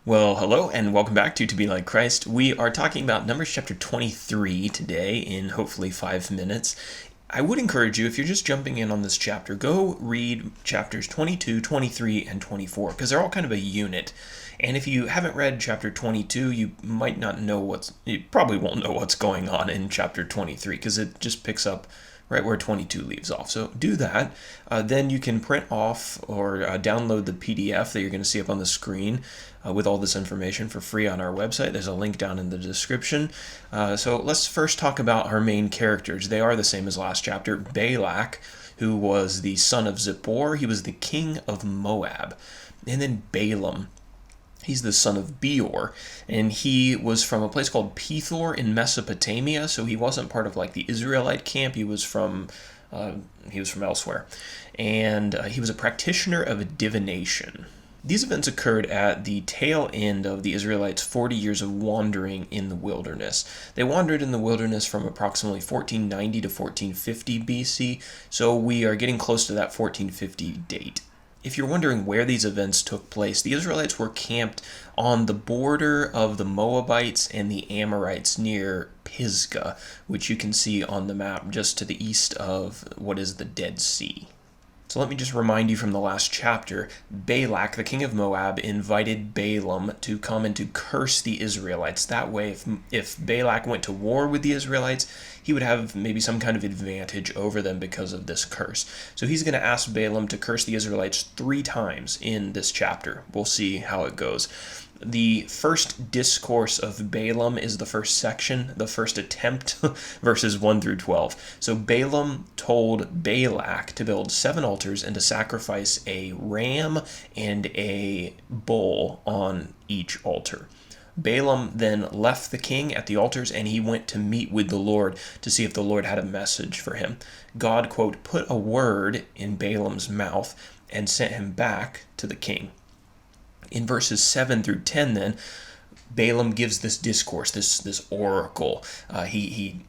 Well, hello and welcome back to Be Like Christ. We are talking about Numbers chapter 23 today in hopefully 5 minutes. I would encourage you, if you're just jumping in on this chapter, go read chapters 22, 23, and 24 because they're all kind of a unit. And if you haven't read chapter 22, you probably won't know what's going on in chapter 23 because it just picks up right where 22 leaves off. So do that. Then you can print off or download the PDF that you're going to see up on the screen with all this information for free on our website. There's a link down in the description. So let's first talk about our main characters. They are the same as last chapter. Balak, who was the son of Zippor. He was the king of Moab. And then Balaam. He's the son of Beor, and he was from a place called Pethor in Mesopotamia, so he wasn't part of like the Israelite camp. He was from elsewhere, and he was a practitioner of divination. These events occurred at the tail end of the Israelites' 40 years of wandering in the wilderness. They wandered in the wilderness from approximately 1490 to 1450 BC, so we are getting close to that 1450 date. If you're wondering where these events took place, the Israelites were camped on the border of the Moabites and the Amorites near Pisgah, which you can see on the map just to the east of what is the Dead Sea. So let me just remind you from the last chapter, Balak, the king of Moab, invited Balaam to come and to curse the Israelites. That way, if Balak went to war with the Israelites, he would have maybe some kind of advantage over them because of this curse. So he's going to ask Balaam to curse the Israelites 3 times in this chapter. We'll see how it goes. The first discourse of Balaam is the first section, the first attempt, verses 1 through 12. So Balaam told Balak to build 7 altars and to sacrifice a ram and a bull on each altar. Balaam then left the king at the altars and he went to meet with the Lord to see if the Lord had a message for him. God, quote, put a word in Balaam's mouth and sent him back to the king. In verses 7 through 10, then, Balaam gives this discourse, this oracle. He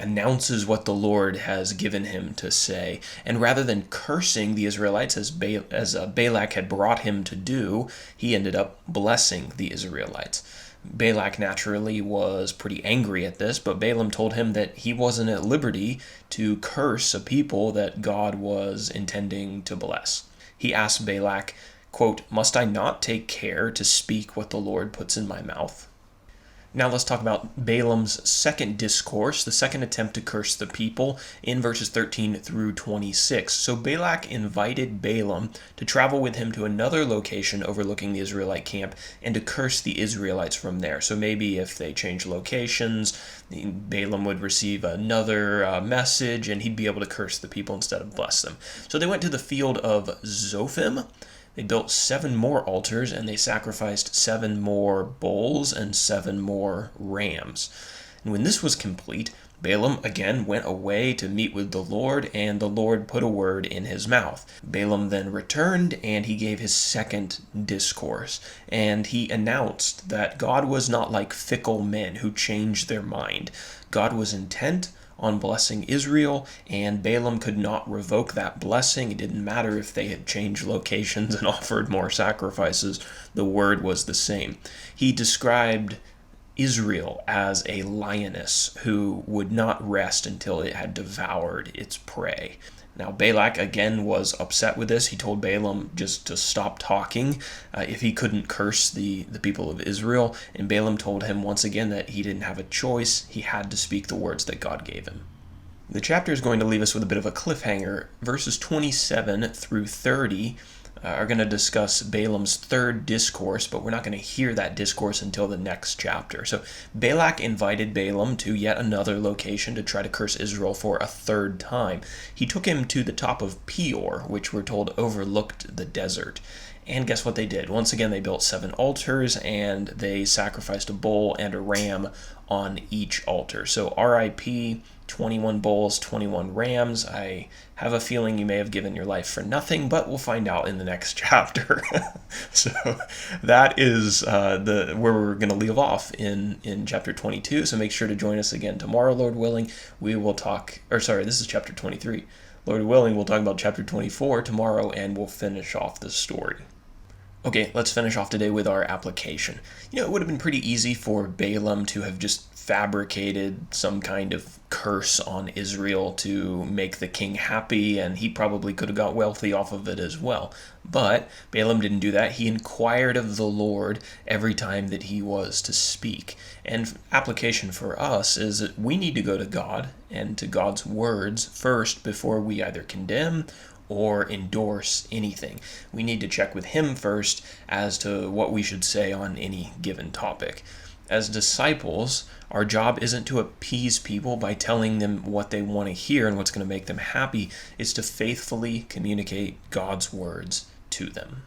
announces what the Lord has given him to say. And rather than cursing the Israelites as Balak had brought him to do, he ended up blessing the Israelites. Balak naturally was pretty angry at this, but Balaam told him that he wasn't at liberty to curse a people that God was intending to bless. He asked Balak, quote, must I not take care to speak what the Lord puts in my mouth? Now let's talk about Balaam's second discourse, the second attempt to curse the people in verses 13 through 26. So Balak invited Balaam to travel with him to another location overlooking the Israelite camp and to curse the Israelites from there. So maybe if they change locations, Balaam would receive another message and he'd be able to curse the people instead of bless them. So they went to the field of Zophim. They built 7 more altars, and they sacrificed 7 more bulls and 7 more rams. And when this was complete, Balaam again went away to meet with the Lord, and the Lord put a word in his mouth. Balaam then returned, and he gave his second discourse, and he announced that God was not like fickle men who change their mind. God was intent on blessing Israel, and Balaam could not revoke that blessing. It didn't matter if they had changed locations and offered more sacrifices. The word was the same. He described Israel as a lioness who would not rest until it had devoured its prey. Now, Balak again was upset with this. He told Balaam just to stop talking if he couldn't curse the people of Israel. And Balaam told him once again that he didn't have a choice. He had to speak the words that God gave him. The chapter is going to leave us with a bit of a cliffhanger. Verses 27 through 30 are going to discuss Balaam's third discourse, but we're not going to hear that discourse until the next chapter. So Balak invited Balaam to yet another location to try to curse Israel for a third time. He took him to the top of Peor, which we're told overlooked the desert. And guess what they did? Once again, they built 7 altars, and they sacrificed a bull and a ram on each altar. So RIP, 21 bulls, 21 rams. I have a feeling you may have given your life for nothing, but we'll find out in the next chapter. So that is where we're going to leave off in chapter 22. So make sure to join us again tomorrow, Lord willing. We will this is chapter 23. Lord willing, we'll talk about chapter 24 tomorrow, and we'll finish off this story. Okay, let's finish off today with our application. It would have been pretty easy for Balaam to have just fabricated some kind of curse on Israel to make the king happy, and he probably could have got wealthy off of it as well. But Balaam didn't do that. He inquired of the Lord every time that he was to speak. And application for us is that we need to go to God and to God's words first before we either condemn or endorse anything. We need to check with him first as to what we should say on any given topic. As disciples, our job isn't to appease people by telling them what they want to hear and what's going to make them happy. It's to faithfully communicate God's words to them.